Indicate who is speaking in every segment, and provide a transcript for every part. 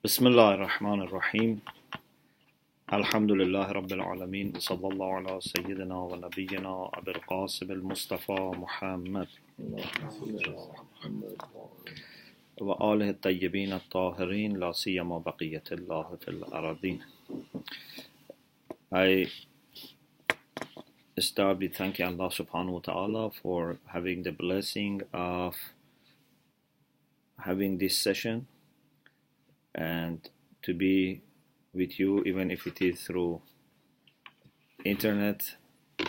Speaker 1: بسم الله الرحمن الرحيم الحمد لله رب العالمين صلى الله على سيدنا ونبينا أبي القاسم المصطفى محمد وآله الطيبين الطاهرين لا سيما بقية الله في الأراضين. I start with thanking Allah subhanahu wa ta'ala for having the blessing of having this session and to be with you, even if it is through internet,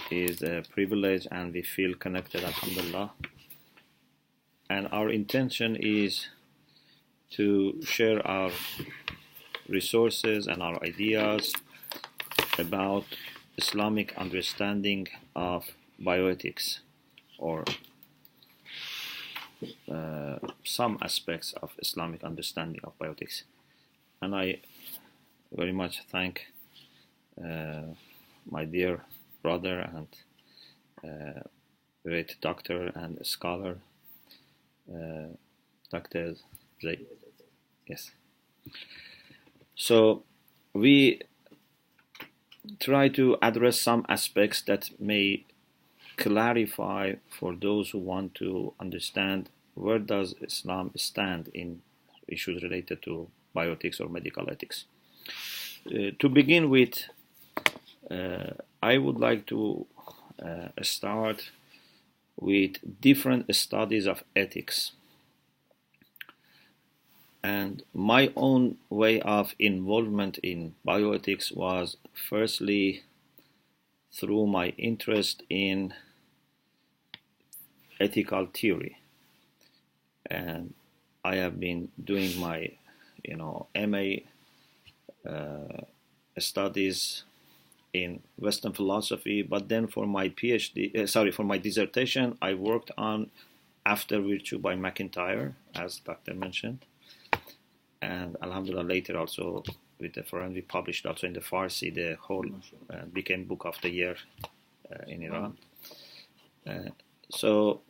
Speaker 1: is a privilege, and we feel connected, alhamdulillah. And our intention is to share our resources and our ideas about Islamic understanding of bioethics, or some aspects of Islamic understanding of bioethics. And I very much thank my dear brother and great doctor and scholar, Dr. Zaidi. Yes. So we try to address some aspects that may clarify for those who want to understand where does Islam stand in issues related to bioethics or medical ethics. To begin with, I would like to start with different studies of ethics. And my own way of involvement in bioethics was firstly through my interest in ethical theory. And I have been doing my MA studies in Western philosophy, but then for my PhD, for my dissertation, I worked on After Virtue by McIntyre, as Dr. mentioned. And alhamdulillah, later also with the friend, we published also in the Farsi, the whole became Book of the Year in Iran. So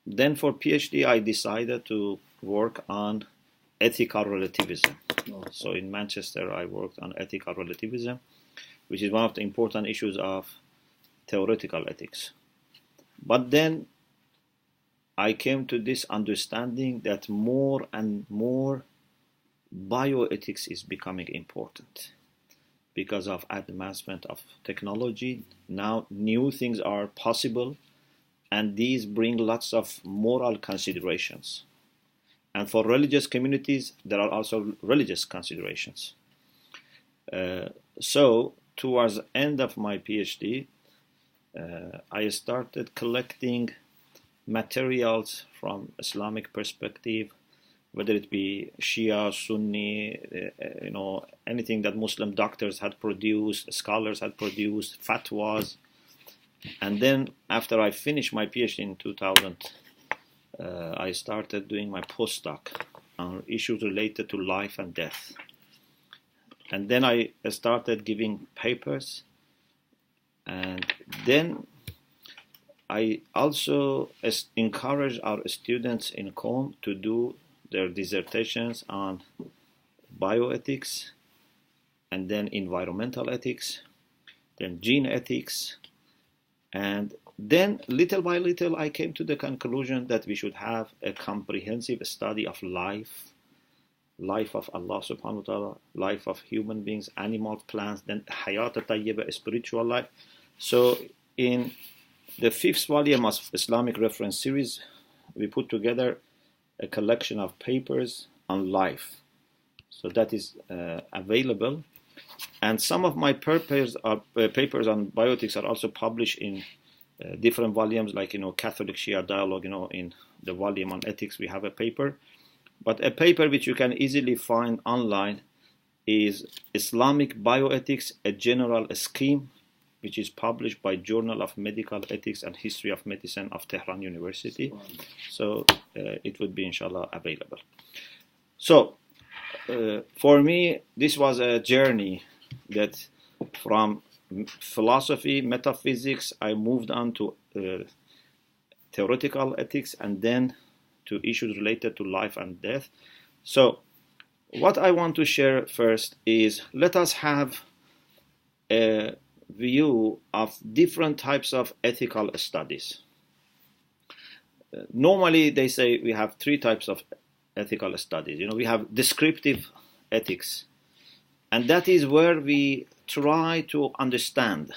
Speaker 1: then for PhD, I decided to work on ethical relativism. So in Manchester, I worked on ethical relativism, which is one of the important issues of theoretical ethics. But then I came to this understanding that more and more bioethics is becoming important because of advancement of technology. Now new things are possible, and these bring lots of moral considerations. And for religious communities, there are also religious considerations. So towards the end of my PhD, I started collecting materials from Islamic perspective, whether it be Shia, Sunni, anything that Muslim doctors had produced, scholars had produced, fatwas. And then after I finished my PhD in 2000, I started doing my postdoc on issues related to life and death. And then I started giving papers. And then I also encourage our students in Qom to do their dissertations on bioethics, and then environmental ethics, then gene ethics. And then little by little I came to the conclusion that we should have a comprehensive study of life of Allah subhanahu wa ta'ala, life of human beings, animals, plants, then hayat tayyiba, spiritual life. So in the 5th volume of Islamic Reference Series, we put together a collection of papers on life. So that is available. And some of my papers on bioethics are also published in different volumes, like, Catholic Shia Dialogue, in the volume on ethics, we have a paper. But a paper which you can easily find online is Islamic Bioethics, a General Scheme, which is published by Journal of Medical Ethics and History of Medicine of Tehran University. So it would be, inshallah, available. So for me, this was a journey that from philosophy, metaphysics, I moved on to theoretical ethics, and then to issues related to life and death. So What I want to share first is, let us have a view of different types of ethical studies. Normally, they say we have three types of ethical studies. We have descriptive ethics, and that is where we try to understand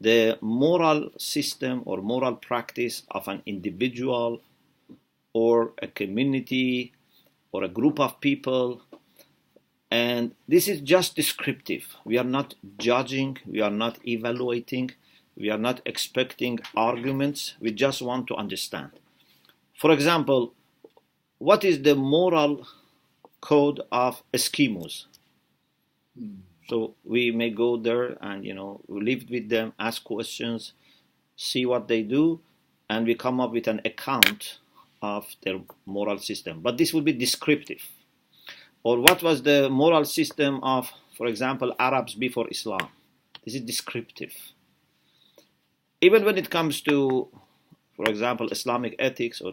Speaker 1: the moral system or moral practice of an individual or a community or a group of people. And this is just descriptive. We are not judging, we are not evaluating, we are not expecting arguments, we just want to understand. For example, what is the moral code of Eskimos? So we may go there and, live with them, ask questions, see what they do, and we come up with an account of their moral system. But this will be descriptive. Or what was the moral system of, for example, Arabs before Islam? This is descriptive. Even when it comes to, for example, Islamic ethics or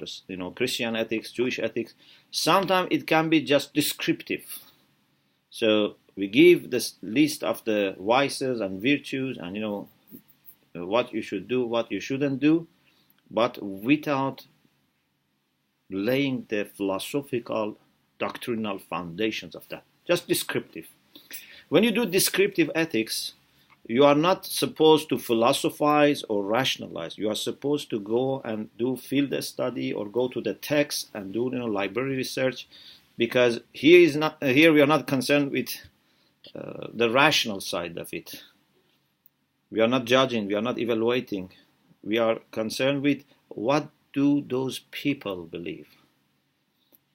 Speaker 1: Christian ethics, Jewish ethics, sometimes it can be just descriptive. So we give this list of the vices and virtues and what you should do, what you shouldn't do, but without laying the philosophical, doctrinal foundations of that. Just descriptive. When you do descriptive ethics, you are not supposed to philosophize or rationalize. You are supposed to go and do field study or go to the text and do library research, because here we are not concerned with the rational side of it. We are not judging, we are not evaluating. We are concerned with what do those people believe.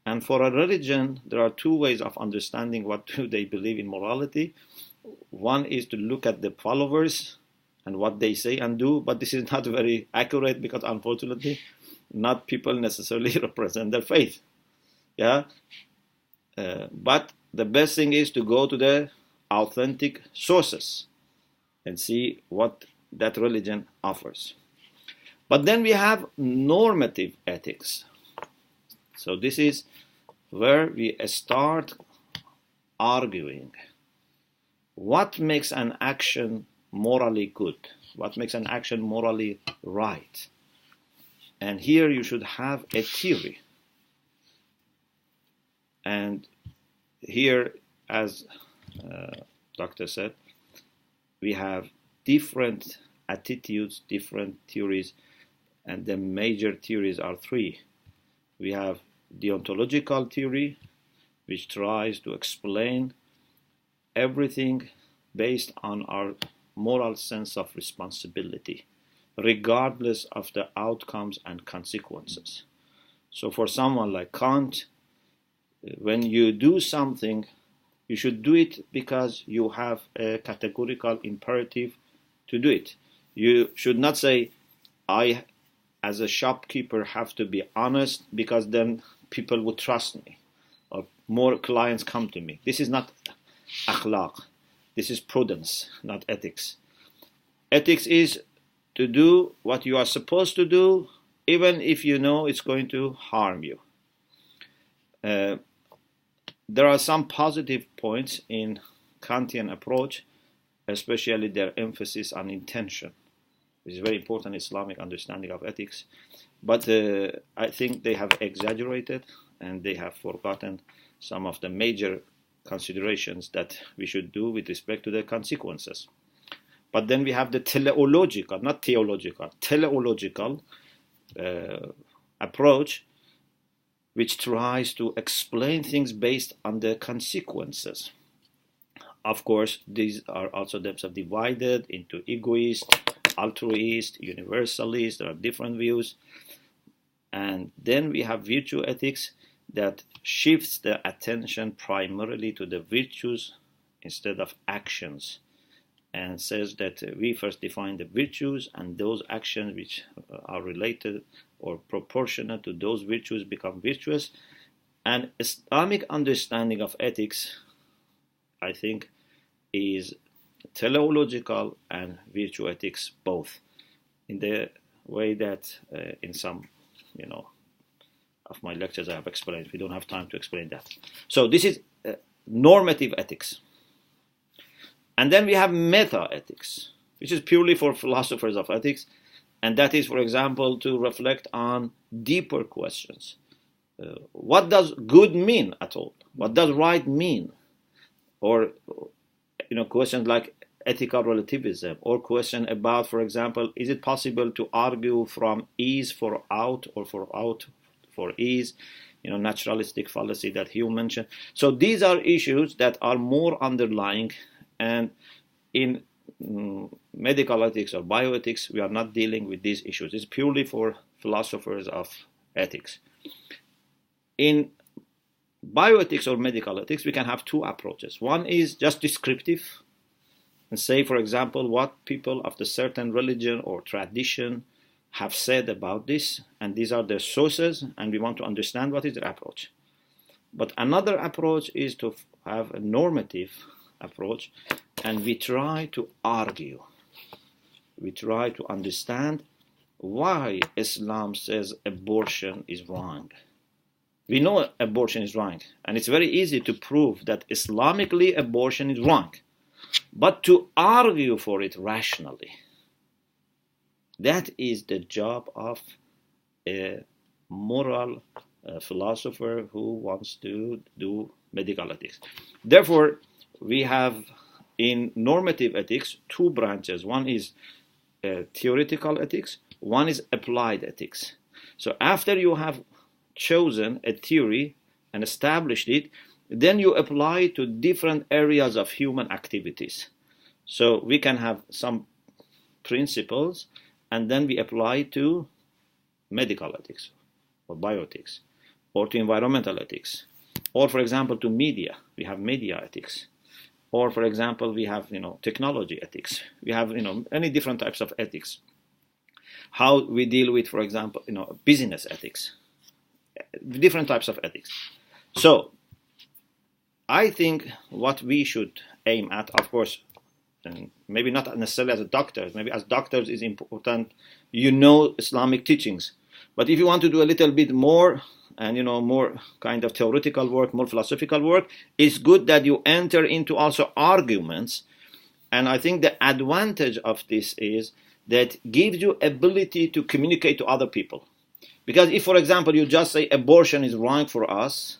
Speaker 1: And for a religion, there are two ways of understanding what do they believe in morality. One is to look at the followers and what they say and do, but this is not very accurate because unfortunately, not people necessarily represent their faith. Yeah, but the best thing is to go to the authentic sources and see what that religion offers. But then we have normative ethics. So this is where we start arguing what makes an action morally good, what makes an action morally right. And here you should have a theory. And here, as Doctor said, we have different attitudes, different theories, and the major theories are three. We have deontological theory, which tries to explain everything based on our moral sense of responsibility, regardless of the outcomes and consequences. So for someone like Kant, when you do something, you should do it because you have a categorical imperative to do it. You should not say, I, as a shopkeeper, have to be honest because then people would trust me or more clients come to me. This is not akhlaq. This is prudence, not ethics. Ethics is to do what you are supposed to do, even if you know it's going to harm you. There are some positive points in Kantian approach, especially their emphasis on intention. It's very important Islamic understanding of ethics. But I think they have exaggerated and they have forgotten some of the major considerations that we should do with respect to the consequences. But then we have the teleological, not theological, teleological approach, which tries to explain things based on the consequences. Of course, these are also themselves divided into egoist, altruist, universalist. There are different views. And then we have virtue ethics that shifts the attention primarily to the virtues instead of actions, and says that we first define the virtues, and those actions which are related or proportionate to those virtues become virtuous. And Islamic understanding of ethics, I think, is teleological and virtue ethics both, in the way that in some of my lectures I have explained. We don't have time to explain that. So this is normative ethics. And then we have meta-ethics, which is purely for philosophers of ethics. And that is, for example, to reflect on deeper questions. What does good mean at all? What does right mean? Or, questions like ethical relativism, or question about, for example, is it possible to argue from ease for out or for out for ease? Naturalistic fallacy that Hume mentioned. So these are issues that are more underlying, and in medical ethics or bioethics, we are not dealing with these issues. It's purely for philosophers of ethics. In bioethics or medical ethics, we can have two approaches. One is just descriptive, and say, for example, what people of the certain religion or tradition have said about this, and these are their sources, and we want to understand what is their approach. But another approach is to have a normative approach, and we try to argue. We try to understand why Islam says abortion is wrong. We know abortion is wrong, and it's very easy to prove that Islamically abortion is wrong. But to argue for it rationally, that is the job of a moral philosopher who wants to do medical ethics. Therefore, we have in normative ethics two branches. One is theoretical ethics, one is applied ethics. So after you have chosen a theory and established it, then you apply it to different areas of human activities. So we can have some principles, and then we apply it to medical ethics or bioethics, or to environmental ethics, or, for example, to media. We have media ethics. Or, for example, we have technology ethics. We have many different types of ethics. How we deal with, for example, business ethics. Different types of ethics. So I think what we should aim at, of course, and maybe not necessarily as a doctor, maybe as doctors is important, Islamic teachings. But if you want to do a little bit more, and more kind of theoretical work, more philosophical work, it's good that you enter into also arguments. And I think the advantage of this is that gives you ability to communicate to other people. Because if, for example, you just say abortion is wrong for us,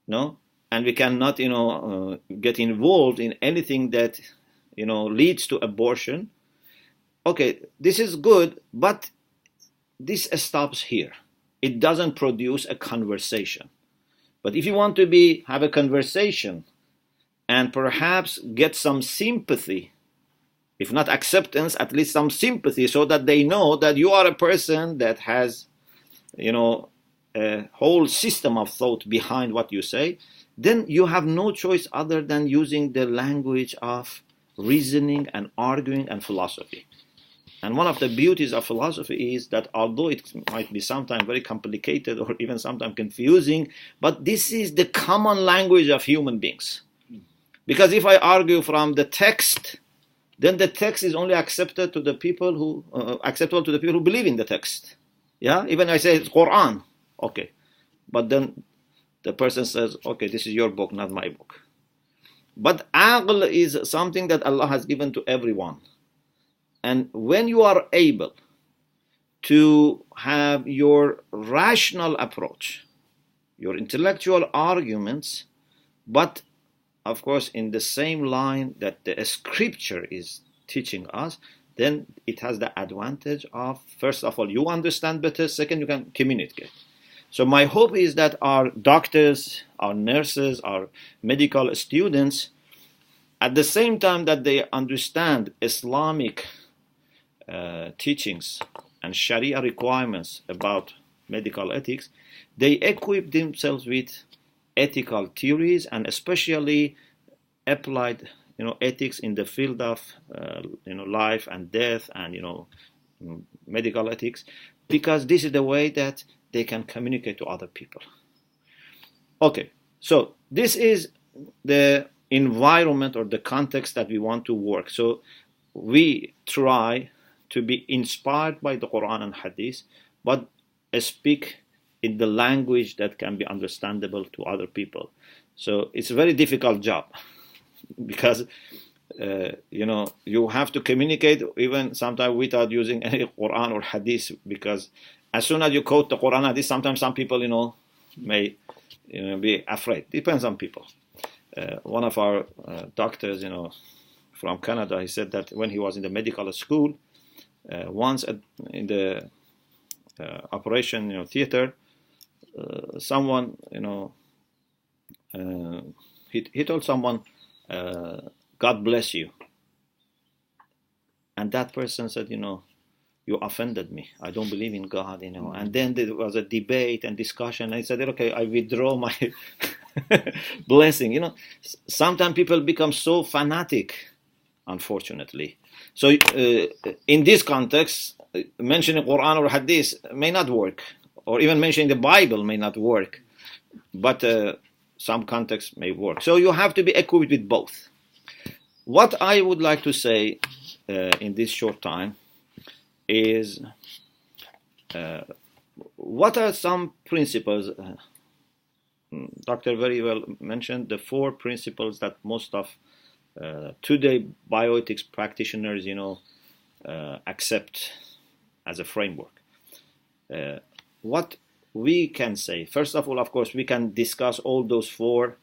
Speaker 1: and we cannot, get involved in anything that, leads to abortion. Okay, this is good, but this stops here. It doesn't produce a conversation. But if you want to have a conversation and perhaps get some sympathy, if not acceptance, at least some sympathy, so that they know that you are a person that has, a whole system of thought behind what you say, then you have no choice other than using the language of reasoning and arguing and philosophy. And one of the beauties of philosophy is that although it might be sometimes very complicated or even sometimes confusing, but this is the common language of human beings. Because if I argue from the text, then the text is only accepted to the people who acceptable to the people who believe in the text. Yeah, even I say it's Quran, okay, but then the person says, okay, this is your book, not my book. But aql is something that Allah has given to everyone. And when you are able to have your rational approach, your intellectual arguments, but of course in the same line that the scripture is teaching us, then it has the advantage of, first of all, you understand better, second, you can communicate. So my hope is that our doctors, our nurses, our medical students, at the same time that they understand Islamic teachings and Sharia requirements about medical ethics, they equip themselves with ethical theories and especially applied ethics in the field of life and death and medical ethics, because this is the way that they can communicate to other people. Okay, so this is the environment or the context that we want to work. So we try to be inspired by the Quran and Hadith, but speak in the language that can be understandable to other people. So it's a very difficult job because you have to communicate even sometimes without using any Quran or Hadith, because as soon as you quote the Quran Hadith, sometimes some people may be afraid. Depends on people. One of our doctors from Canada, he said that when he was in the medical school, once in the operation theater, someone he told someone, God bless you, and that person said, you offended me, I don't believe in God, and then there was a debate and discussion, and I said, okay, I withdraw my blessing. Sometimes people become so fanatic, unfortunately. So in this context, mentioning Quran or Hadith may not work, or even mentioning the Bible may not work, but some contexts may work. So you have to be equipped with both. What I would like to say in this short time is what are some principles. Doctor very well mentioned the 4 principles that most of today bioethics practitioners accept as a framework. What we can say, first of all, of course, we can discuss all those 4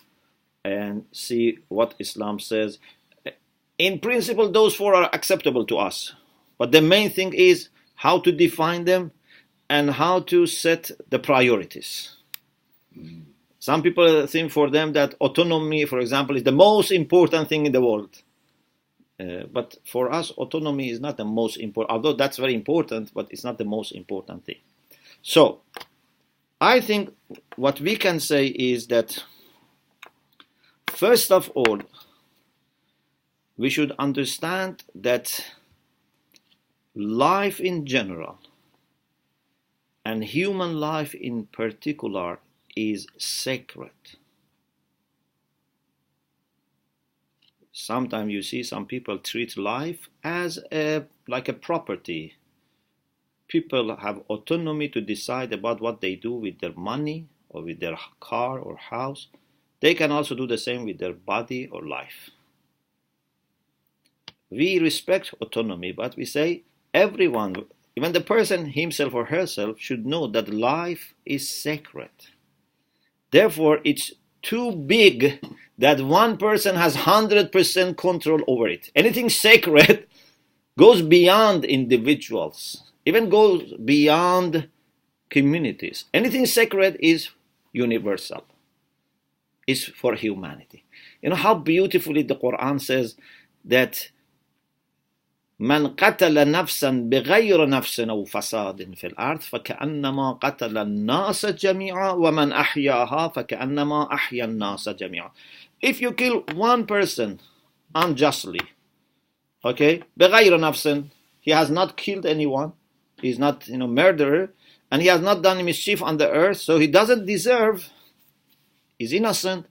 Speaker 1: and see what Islam says. In principle, those 4 are acceptable to us, but the main thing is how to define them and how to set the priorities. Some people think for them that autonomy, for example, is the most important thing in the world. But for us, autonomy is not the most important, although that's very important, but it's not the most important thing. So, I think what we can say is that, first of all, we should understand that life in general and human life in particular is sacred. Sometimes you see some people treat life as like a property. People have autonomy to decide about what they do with their money or with their car or house. They can also do the same with their body or life. We respect autonomy, but we say everyone, even the person himself or herself, should know that life is sacred. Therefore, it's too big that one person has 100% control over it. Anything sacred goes beyond individuals, even goes beyond communities. Anything sacred is universal. It's for humanity. You know how beautifully the Quran says that من قتل نفسا بغير نفس أو فساد في الأرض فكأنما قتل الناس جميعا ومن أحياها فكأنما أحيا الناس جميعا. If you kill one person unjustly, okay, بغير نفس, he has not killed anyone, he's not murderer, and he has not done mischief on the earth, so he doesn't deserve, he's innocent.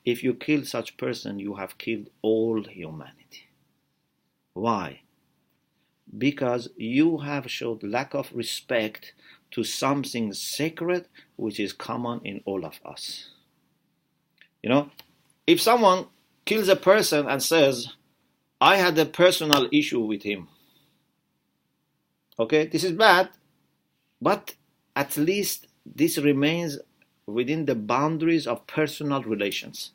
Speaker 1: If you kill such person, you have killed all humanity. Why? Because you have showed lack of respect to something sacred which is common in all of us. If someone kills a person and says, I had a personal issue with him, okay, this is bad, but at least this remains within the boundaries of personal relations.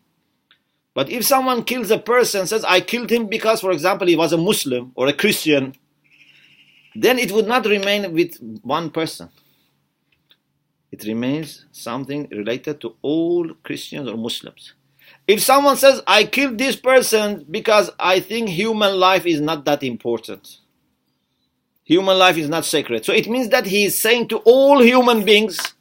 Speaker 1: But if someone kills a person and says, I killed him because, for example, he was a Muslim or a Christian, then it would not remain with one person. It remains something related to all Christians or Muslims. If someone says, I killed this person because I think human life is not that important, human life is not sacred, so it means that he is saying to all human beings,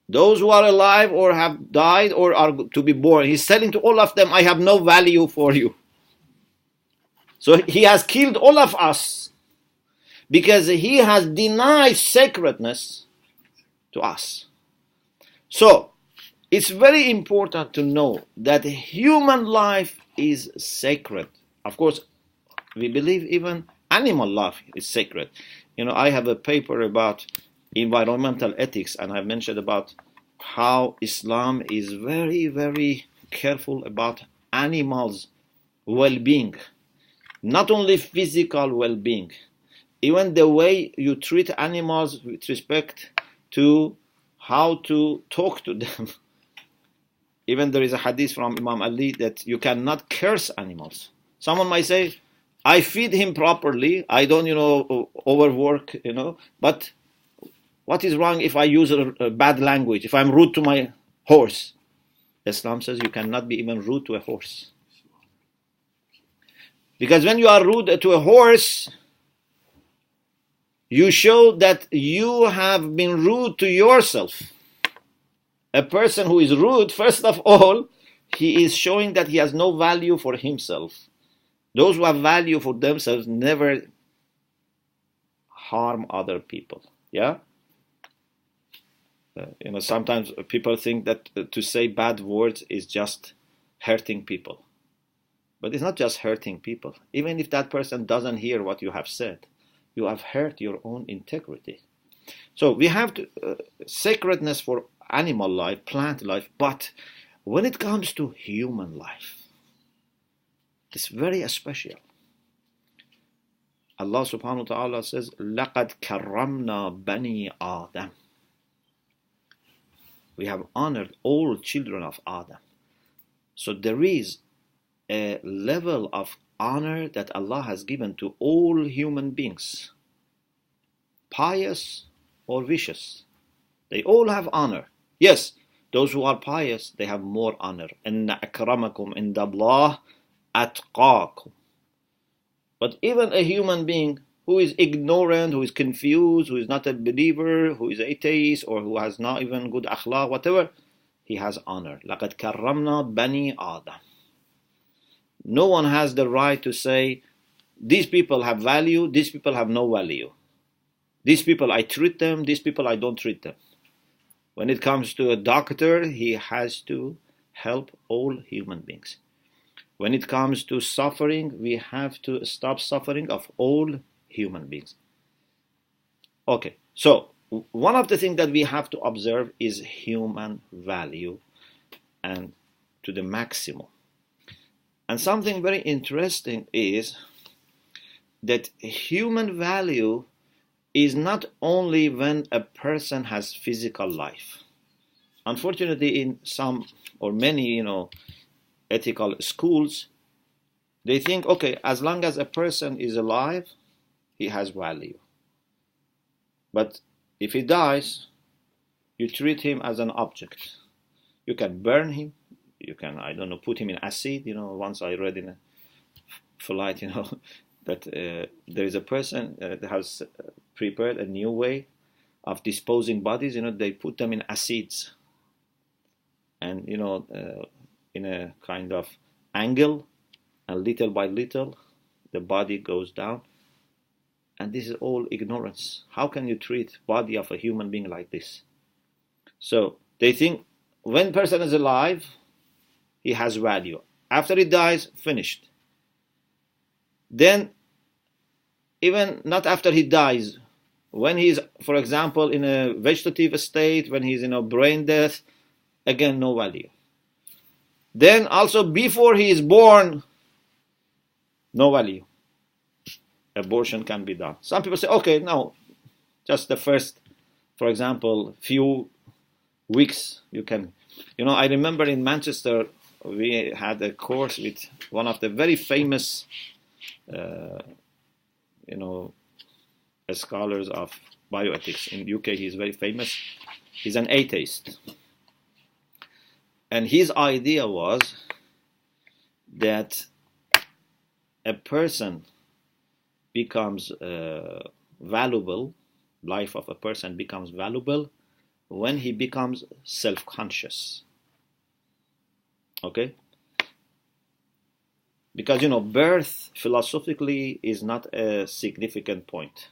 Speaker 1: those who are alive or have died or are to be born, he's telling to all of them, I have no value for you. So he has killed all of us because he has denied sacredness to us. So it's very important to know that human life is sacred. Of course, we believe even animal life is sacred. I have a paper about environmental ethics, and I mentioned about how Islam is very, very careful about animals' well-being, not only physical well-being, even the way you treat animals with respect to how to talk to them. Even there is a hadith from Imam Ali that you cannot curse animals. Someone might say, I feed him properly, I don't, overwork, but what is wrong if I use a bad language, if I'm rude to my horse? Islam says you cannot be even rude to a horse. Because when you are rude to a horse, you show that you have been rude to yourself. A person who is rude, first of all, he is showing that he has no value for himself. Those who have value for themselves never harm other people. Yeah? Sometimes people think that to say bad words is just hurting people. But it's not just hurting people. Even if that person doesn't hear what you have said, you have hurt your own integrity. So we have sacredness for animal life, plant life, but when it comes to human life, it's very special. Allah subhanahu wa ta'ala says, لَقَدْ كَرَّمْنَا بَنِي آدَمَ. We have honored all children of Adam. So there is a level of honor that Allah has given to all human beings, pious or vicious. They all have honor. Yes, those who are pious, they have more honor. إِنَّ أَكْرَمَكُمْ عِنْدَ اللَّهِ أَتْقَاكُمْ. But even a human being who is ignorant, who is confused, who is not a believer, who is atheist, or who has not even good akhlaq, whatever, he has honor. لَقَدْ كَرَّمْنَا بَنِي آدَمَ. No one has the right to say, these people have value, these people have no value. These people I treat them, these people I don't treat them. When it comes to a doctor, he has to help all human beings. When it comes to suffering, we have to stop suffering of all human beings. Okay, so one of the things that we have to observe is human value, and to the maximum. And something very interesting is that human value is not only when a person has physical life. Unfortunately, in some or many, ethical schools, they think, okay, as long as a person is alive, he has value. But if he dies, you treat him as an object. You can burn him. You can, put him in acid. Once I read in a flight, that there is a person that has prepared a new way of disposing bodies. They put them in acids. And, in a kind of angle, and little by little, the body goes down. And this is all ignorance. How can you treat body of a human being like this? So they think when person is alive, he has value. After he dies, finished. Then, even not after he dies, when he's, for example, in a vegetative state, when he's in a brain death, again, no value. Then also before he is born, no value. Abortion can be done. Some people say, okay, no, just the first, for example, few weeks you can. I remember in Manchester, we had a course with one of the very famous, scholars of bioethics in UK. He's very famous. He's an atheist. And his idea was that a person becomes valuable, life of a person becomes valuable when he becomes self-conscious. Okay? Because, birth philosophically is not a significant point.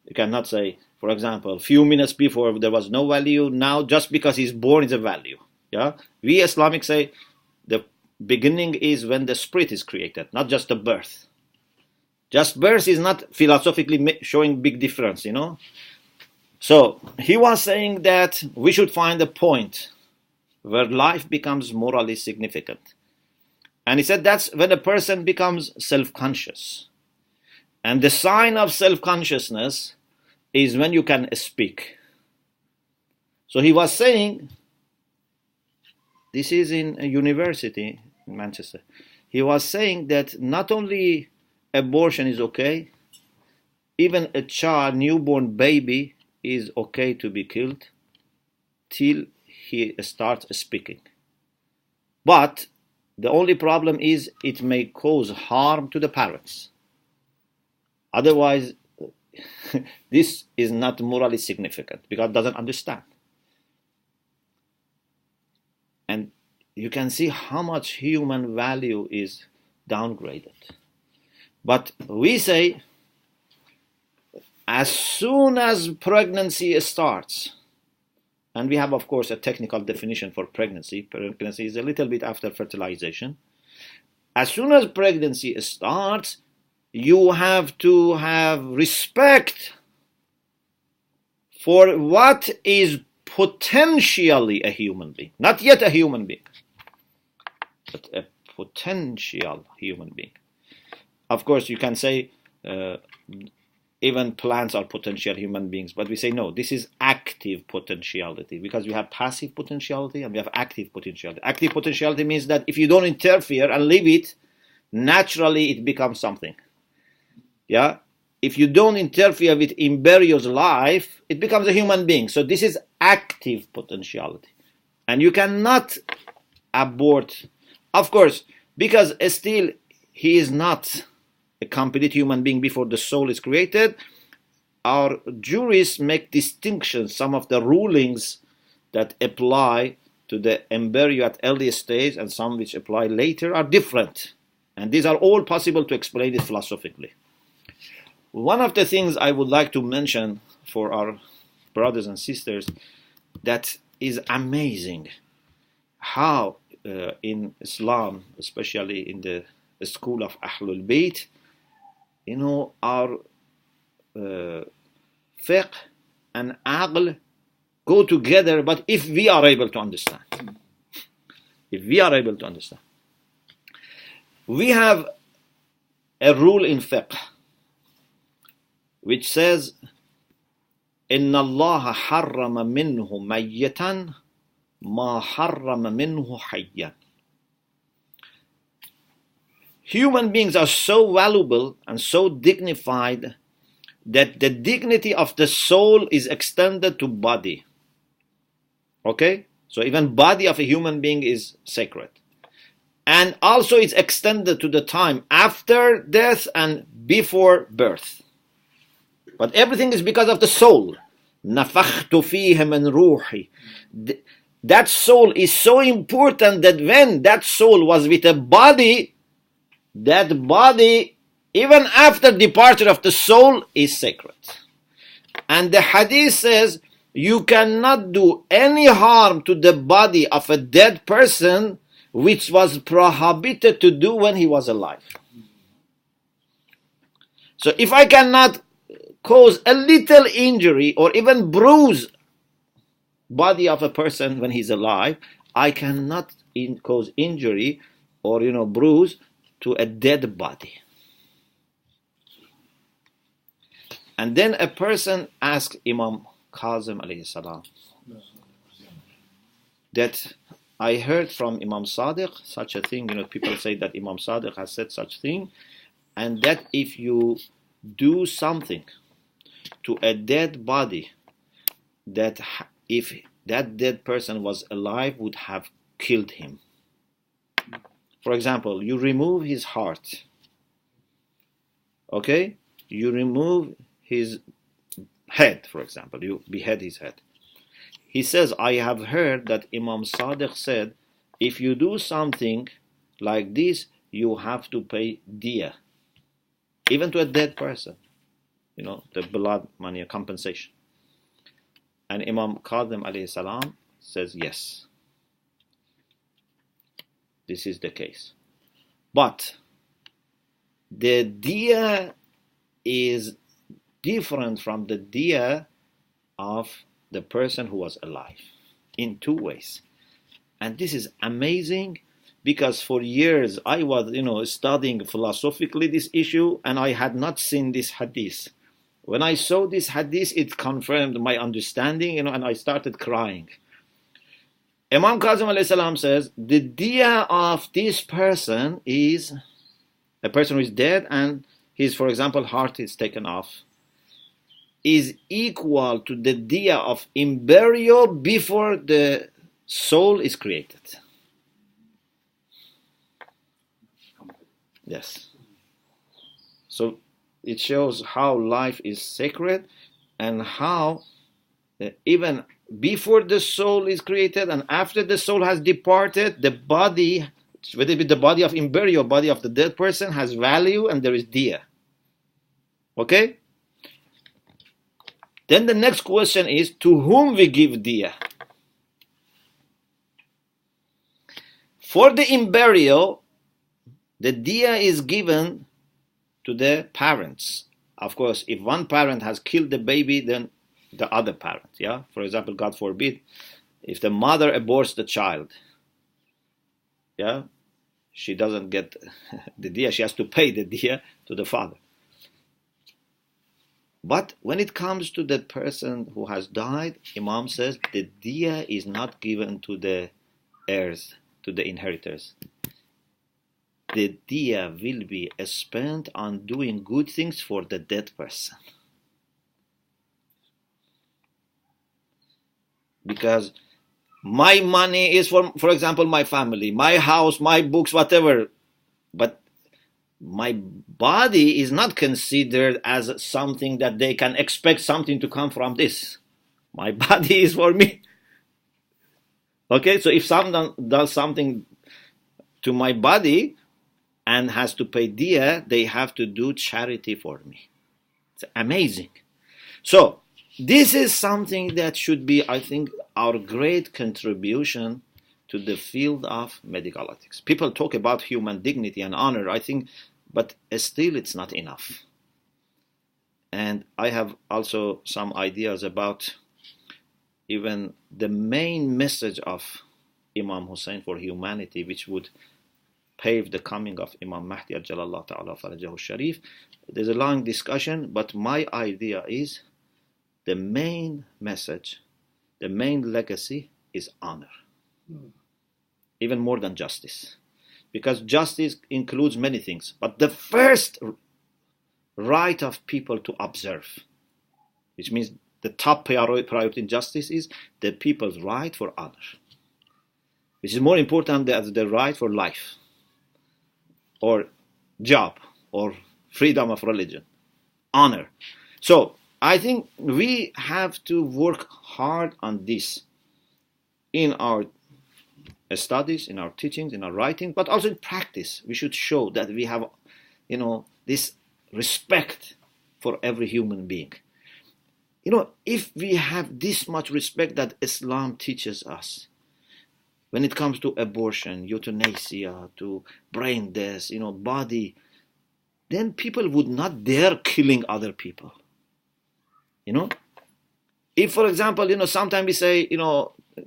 Speaker 1: You cannot say, for example, a few minutes before there was no value, now just because he's born is a value. Yeah? We Islamic say the beginning is when the spirit is created, not just the birth. Just birth is not philosophically showing big difference, So he was saying that we should find a point where life becomes morally significant. And he said that's when a person becomes self-conscious. And the sign of self-consciousness is when you can speak. So he was saying, this is in a university in Manchester. He was saying that not only abortion is okay, even a child, newborn baby, is okay to be killed till he starts speaking. But the only problem is it may cause harm to the parents. Otherwise, this is not morally significant because it doesn't understand. And you can see how much human value is downgraded. But we say, as soon as pregnancy starts, and we have, of course, a technical definition for pregnancy. Pregnancy is a little bit after fertilization. As soon as pregnancy starts, you have to have respect for what is potentially a human being. Not yet a human being, but a potential human being. Of course, you can say even plants are potential human beings, but we say no, this is active potentiality, because we have passive potentiality and we have active potentiality. Active potentiality means that if you don't interfere and leave it, naturally it becomes something. Yeah? If you don't interfere with embryo's life, it becomes a human being. So this is active potentiality. And you cannot abort, of course, because still he is not a complete human being before the soul is created. Our jurists make distinctions. Some of the rulings that apply to the embryo at early stage and some which apply later are different. And these are all possible to explain it philosophically. One of the things I would like to mention for our brothers and sisters that is amazing, how in Islam, especially in the school of Ahlul Bayt, you know, our fiqh and aql go together, but if we are able to understand. If we are able to understand. We have a rule in fiqh which says, إِنَّ اللَّهَ حَرَّمَ مِنْهُ مَيِّتًا مَا حَرَّمَ مِنْهُ حَيًّا. Human beings are so valuable and so dignified that the dignity of the soul is extended to body. Okay? So even body of a human being is sacred. And also it's extended to the time after death and before birth. But everything is because of the soul. نَفَخْتُ فِيهِ مِنْ رُوحِي. That soul is so important that when that soul was with a body, that body, even after departure of the soul, is sacred. And the hadith says, you cannot do any harm to the body of a dead person which was prohibited to do when he was alive. So if I cannot cause a little injury or even bruise body of a person when he's alive, I cannot cause injury or bruise to a dead body. And then a person asked Imam Kazim alayhi salam that I heard from Imam Sadiq such a thing, people say that Imam Sadiq has said such thing, and that if you do something to a dead body, that if that dead person was alive would have killed him. For example, you remove his heart. Okay? You remove his head, for example. You behead his head. He says, I have heard that Imam Sadiq said, if you do something like this, you have to pay diya. Even to a dead person. The blood money, compensation. And Imam Kazim alayhi salam says, yes. This is the case. But the diya is different from the diya of the person who was alive in two ways. And this is amazing because for years I was, studying philosophically this issue and I had not seen this hadith. When I saw this hadith, it confirmed my understanding, and I started crying. Imam Kazim alayhi salam says, the diya of this person is a person who is dead and his, for example, heart is taken off, is equal to the diya of embryo before the soul is created. Yes. So it shows how life is sacred and how even before the soul is created and after the soul has departed, the body, whether it be the body of embryo, body of the dead person, has value and there is diya. Okay? Then the next question is, to whom we give diya? For the embryo, the diya is given to the parents. Of course, if one parent has killed the baby, then the other parent, yeah? For example, God forbid, if the mother aborts the child, yeah, she doesn't get the diya, she has to pay the diya to the father. But when it comes to the person who has died, Imam says the diya is not given to the heirs, to the inheritors. The diya will be spent on doing good things for the dead person. Because my money is for example, my family, my house, my books, whatever. But my body is not considered as something that they can expect something to come from this. My body is for me. Okay, so if someone does something to my body and has to pay diya, they have to do charity for me. It's amazing. So this is something that should be, I think, our great contribution to the field of medical ethics. People talk about human dignity and honor, I think, but still it's not enough. And I have also some ideas about even the main message of Imam Hussein for humanity, which would pave the coming of Imam Mahdi Ajalallah Ta'ala Farajahu Sharif. There's a long discussion, but my idea is the main message, the main legacy is honor. Even more than justice. Because justice includes many things. But the first right of people to observe, which means the top priority in justice is the people's right for honor, which is more important than the right for life, or job, or freedom of religion. Honor. So I think we have to work hard on this in our studies, in our teachings, in our writing, but also in practice. We should show that we have, this respect for every human being. If we have this much respect that Islam teaches us, when it comes to abortion, euthanasia, to brain death, body, then people would not dare killing other people. If, for example, sometimes we say,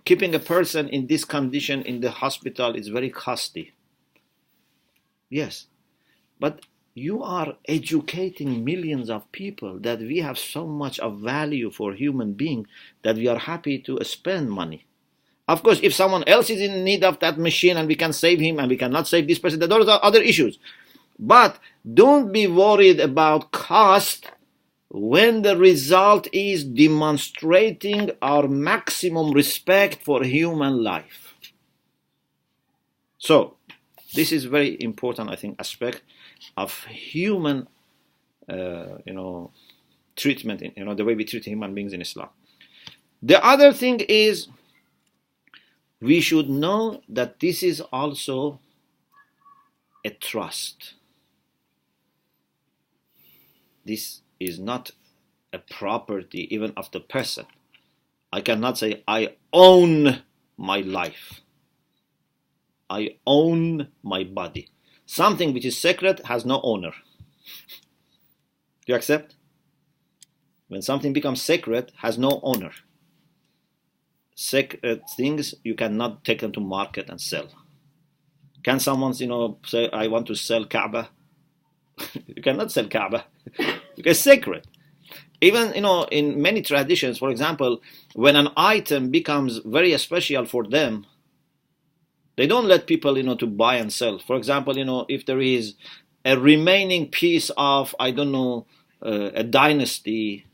Speaker 1: keeping a person in this condition in the hospital is very costly. Yes, but you are educating millions of people that we have so much of value for human being that we are happy to spend money. Of course, if someone else is in need of that machine and we can save him and we cannot save this person, those are other issues. But don't be worried about cost when the result is demonstrating our maximum respect for human life. So, this is very important, I think, aspect of human, treatment, the way we treat human beings in Islam. The other thing is, we should know that this is also a trust. This is not a property even of the person. I cannot say, I own my life. I own my body. Something which is sacred has no owner. Do you accept? When something becomes sacred, has no owner. Sacred things, you cannot take them to market and sell. Can someone, say, I want to sell Kaaba? You cannot sell Kaaba because it's sacred. Even, in many traditions, for example, when an item becomes very special for them, they don't let people, to buy and sell. For example, if there is a remaining piece of, I don't know, a dynasty,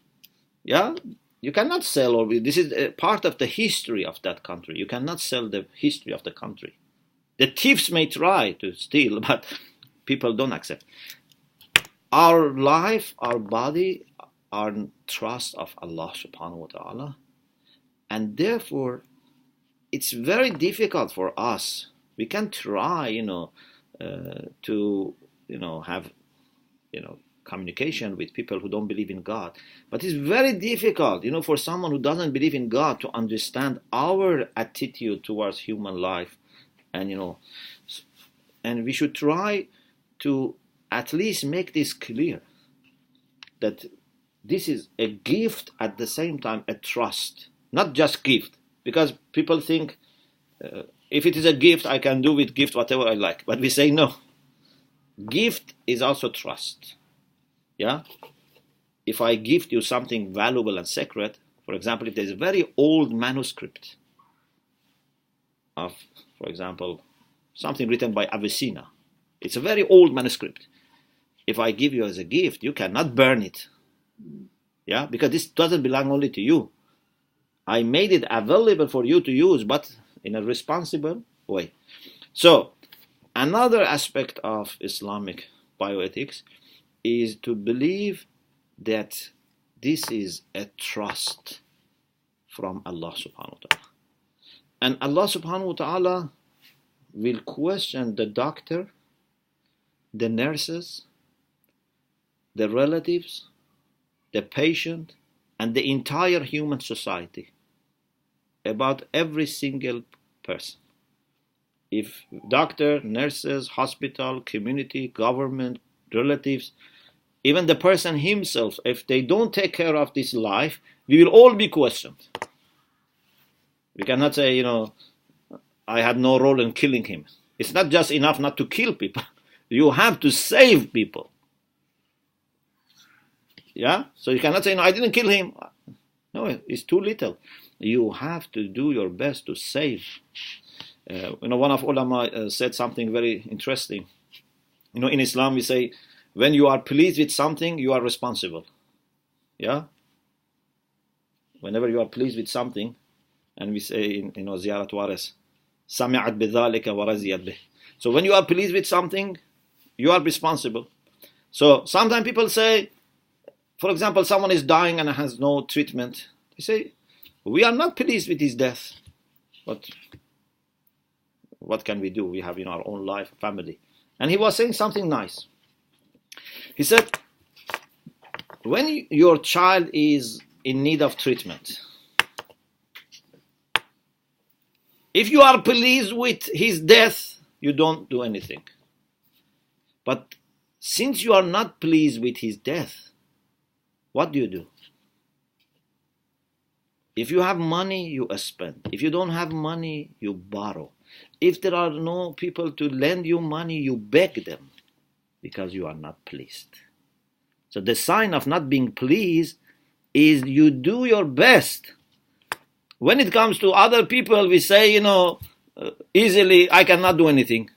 Speaker 1: yeah, you cannot sell, or this is a part of the history of that country. You cannot sell the history of the country. The thieves may try to steal, but people don't accept. Our life, our body, are trust of Allah subhanahu wa ta'ala. And therefore, it's very difficult for us. We can try, to, have, communication with people who don't believe in God. But it's very difficult, for someone who doesn't believe in God to understand our attitude towards human life. And, and we should try to at least make this clear, that this is a gift, at the same time a trust, not just gift. Because people think, if it is a gift, I can do with gift whatever I like. But we say no. Gift is also trust. Yeah? If I gift you something valuable and sacred, for example, if there's a very old manuscript of, for example, something written by Avicenna, it's a very old manuscript. If I give you as a gift, you cannot burn it. Yeah? Because this doesn't belong only to you. I made it available for you to use, but in a responsible way. So, another aspect of Islamic bioethics is to believe that this is a trust from Allah subhanahu wa ta'ala. And Allah subhanahu wa ta'ala will question the doctor, the nurses, the relatives, the patient, and the entire human society about every single person. If doctor, nurses, hospital, community, government, relatives, even the person himself, if they don't take care of this life, we will all be questioned. We cannot say, I had no role in killing him. It's not just enough not to kill people. You have to save people. Yeah? So you cannot say, no, I didn't kill him. No, it's too little. You have to do your best to save. One of ulama said something very interesting. In Islam we say, when you are pleased with something, you are responsible. Yeah? Whenever you are pleased with something, and we say in Ziyarat Waris, Sami'at bidhalika wa raziyat bih. So when you are pleased with something, you are responsible. So sometimes people say, for example, someone is dying and has no treatment. They say, we are not pleased with his death. But what can we do? We have our own life, family. And he was saying something nice. He said, when your child is in need of treatment, if you are pleased with his death, you don't do anything. But since you are not pleased with his death, what do? If you have money, you spend. If you don't have money, you borrow. If there are no people to lend you money, you beg them because you are not pleased. So the sign of not being pleased is you do your best. When it comes to other people, we say, easily, I cannot do anything.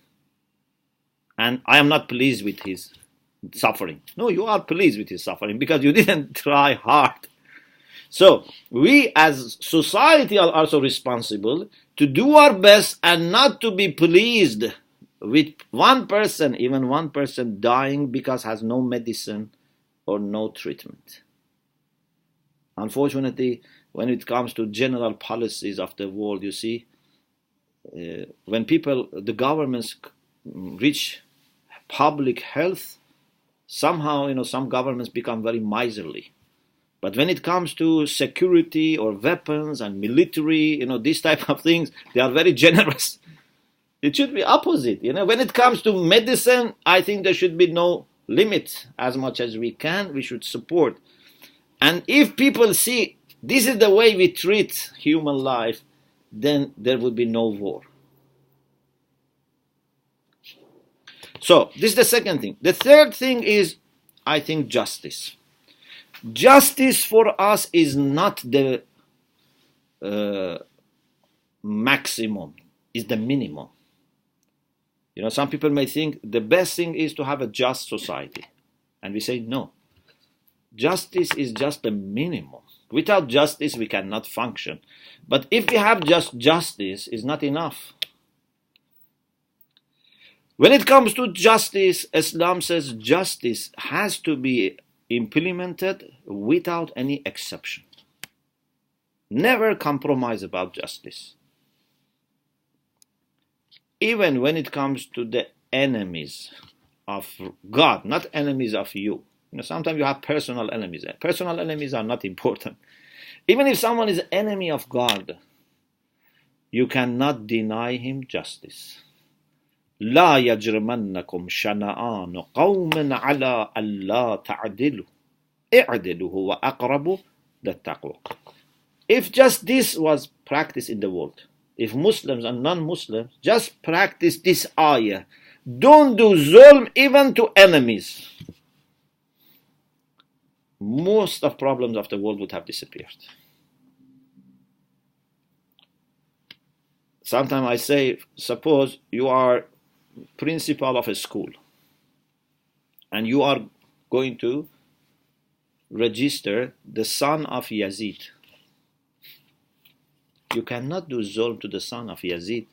Speaker 1: And I am not pleased with his suffering. No, you are pleased with his suffering because you didn't try hard. So we as society are also responsible to do our best and not to be pleased with one person, even one person dying because has no medicine or no treatment. Unfortunately, when it comes to general policies of the world, you see, when the governments reach public health, somehow, some governments become very miserly. But when it comes to security or weapons and military, these type of things, they are very generous. It should be opposite. When it comes to medicine, I think there should be no limit. As much as we can, we should support. And if people see this is the way we treat human life, then there would be no war. So this is the second thing. The third thing is, I think, justice. Justice for us is not the maximum, is the minimum. You know, some people may think the best thing is to have a just society. And we say no. Justice is just the minimum. Without justice, we cannot function. But if we have just justice, it's not enough. When it comes to justice, Islam says justice has to be implemented without any exception. Never compromise about justice. Even when it comes to the enemies of God, not enemies of you. You know, sometimes you have personal enemies. Personal enemies are not important. Even if someone is enemy of God, you cannot deny him justice. لا يجرمنكم شنآن قوم على ألا تعدلوا اعدلوا هو أقرب للتقوى. If just this was practiced in the world, if Muslims and non-Muslims just practice this ayah, don't do zulm even to enemies, most of problems of the world would have disappeared. Sometimes I say, suppose you are principal of a school and you are going to register the son of Yazid. You cannot do zulm to the son of Yazid.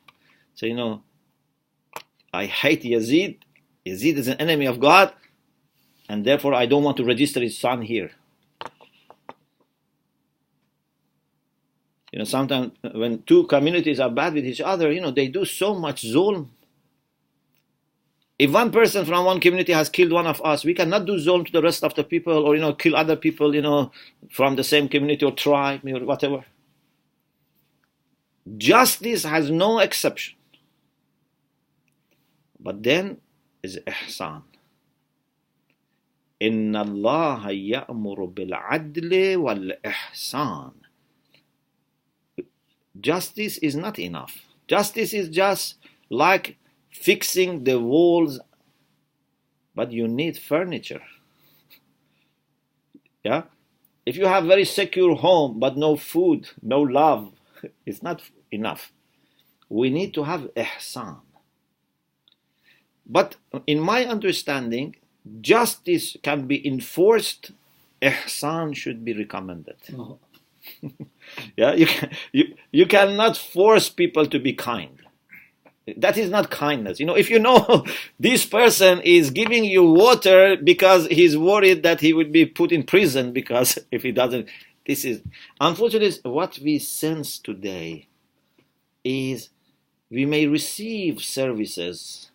Speaker 1: So, you know, I hate Yazid. Yazid is an enemy of God, and therefore I don't want to register his son here. You know, sometimes when two communities are bad with each other, you know, they do so much zulm. If one person from one community has killed one of us, we cannot do zulm to the rest of the people, or, you know, kill other people, you know, from the same community or tribe or whatever. Justice has no exception. But then is ihsan. Inna Allah ya'muru bil adli wal ihsan. Justice is not enough. Justice is just like fixing the walls, but you need furniture. Yeah? If you have very secure home, but no food, no love, it's not enough. We need to have ihsan. But in my understanding, justice can be enforced, ihsan should be recommended. Oh. Yeah, you cannot force people to be kind. That is not kindness. You know, if you know this person is giving you water because he's worried that he would be put in prison because if he doesn't, this is, unfortunately, what we sense today is we may receive services,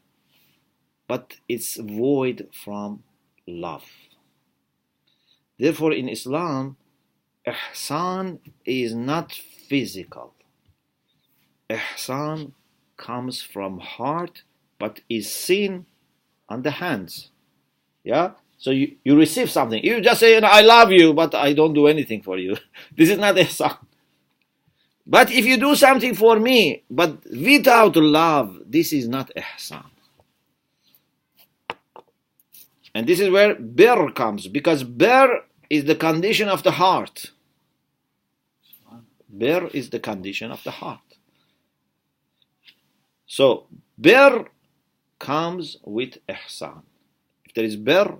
Speaker 1: but it's void from love. Therefore, in Islam, ihsan is not physical. Ihsan comes from heart, but is seen on the hands. Yeah? So you receive something. You just say, I love you, but I don't do anything for you. This is not ihsan. But if you do something for me, but without love, this is not ihsan. And this is where bir comes, because bir is the condition of the heart. Bir is the condition of the heart. So, bir comes with ihsan. If there is bir,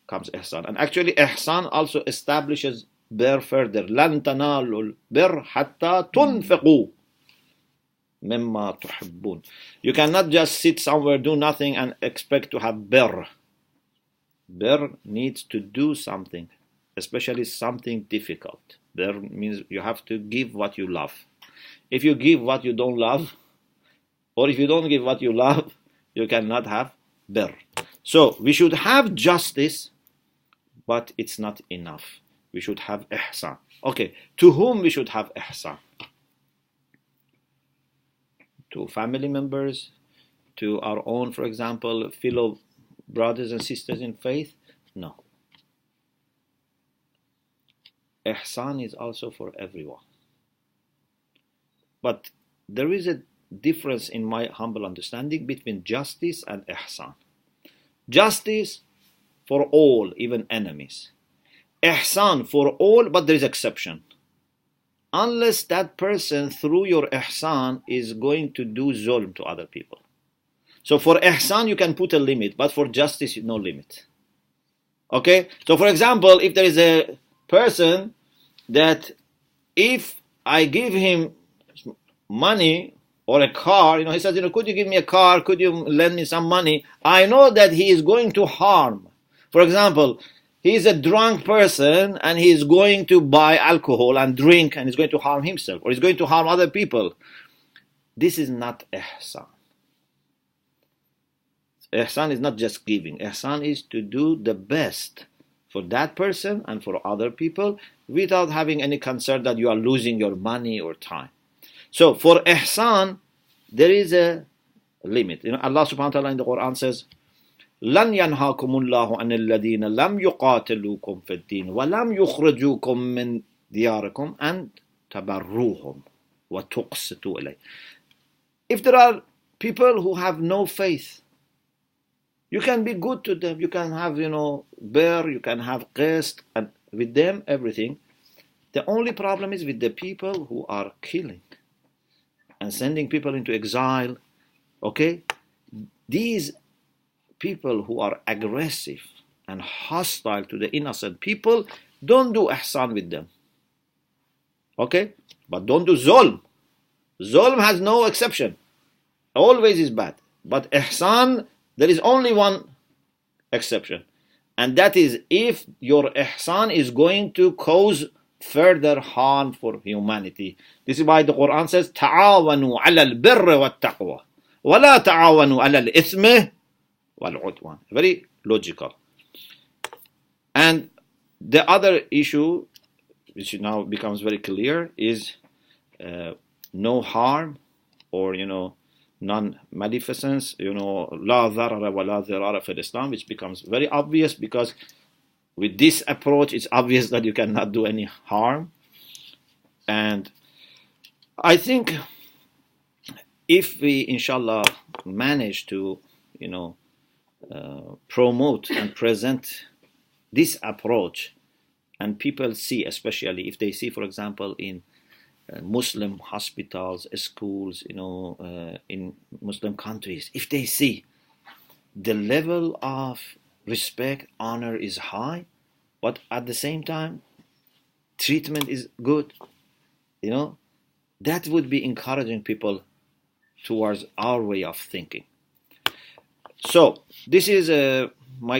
Speaker 1: comes ihsan. And actually, ihsan also establishes bir further. لَن تَنَالُوا الْبِرَّ حَتَّى تُنْفِقُوا مِمَّا تُحِبُّونَ. You cannot just sit somewhere, do nothing, and expect to have bir. Bir needs to do something, especially something difficult. Bir means you have to give what you love. If you give what you don't love, or if you don't give what you love, you cannot have bir. So we should have justice, but it's not enough. We should have ihsan. Okay, to whom we should have ihsan? To family members, to our own, for example, fellow brothers and sisters in faith? No. ihsan is also for everyone. But there is a difference in my humble understanding between justice and ihsan. Justice for all, even enemies. Ihsan for all, but there is exception. Unless that person through your ihsan is going to do zulm to other people. So for ihsan you can put a limit, but for justice no limit. Okay? So for example, if there is a person that if I give him money or a car, he says, could you give me a car? Could you lend me some money? I know that he is going to harm. For example, he is a drunk person and he is going to buy alcohol and drink and he's going to harm himself or he's going to harm other people. This is not ihsan. Ihsan is not just giving. Ihsan is to do the best for that person and for other people without having any concern that you are losing your money or time. So for ihsan, there is a limit. Allah subhanahu wa ta'ala in the Quran says, لن ينهاكم الله عن الذين لم يقاتلوكم في الدين ولم يخرجوكم من دياركم أن تبروهم وتقسطوا إليه. If there are people who have no faith, you can be good to them. You can have, bear, you can have qist, and with them, everything. The only problem is with the people who are killing and sending people into exile. Okay? These people who are aggressive and hostile to the innocent people, don't do ihsan with them. Okay? But don't do zulm. Zulm has no exception. Always is bad. But ihsan, there is only one exception. And that is if your ihsan is going to cause further harm for humanity. This is why the Quran says, تعاونوا على البر والتقوى ولا تعاونوا على الإثم والعدوان. Very logical. And the other issue, which now becomes very clear, is no harm or, non-maleficence, لا ضرر ولا ضرار في Islam, which becomes very obvious because with this approach, it's obvious that you cannot do any harm. And I think if we, inshallah, manage to, promote and present this approach, and people see, especially if they see, for example, in Muslim hospitals, schools, in Muslim countries, if they see the level of respect, honor is high, but at the same time, treatment is good, that would be encouraging people towards our way of thinking. So this is my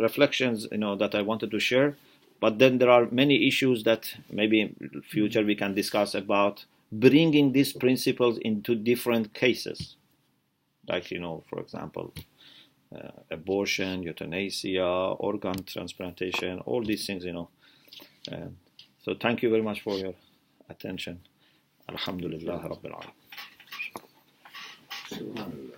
Speaker 1: reflections, that I wanted to share. But then there are many issues that maybe in future we can discuss about bringing these principles into different cases. Like, for example, abortion, euthanasia, organ transplantation, all these things, So thank you very much for your attention. Alhamdulillah Rabbil Alamin.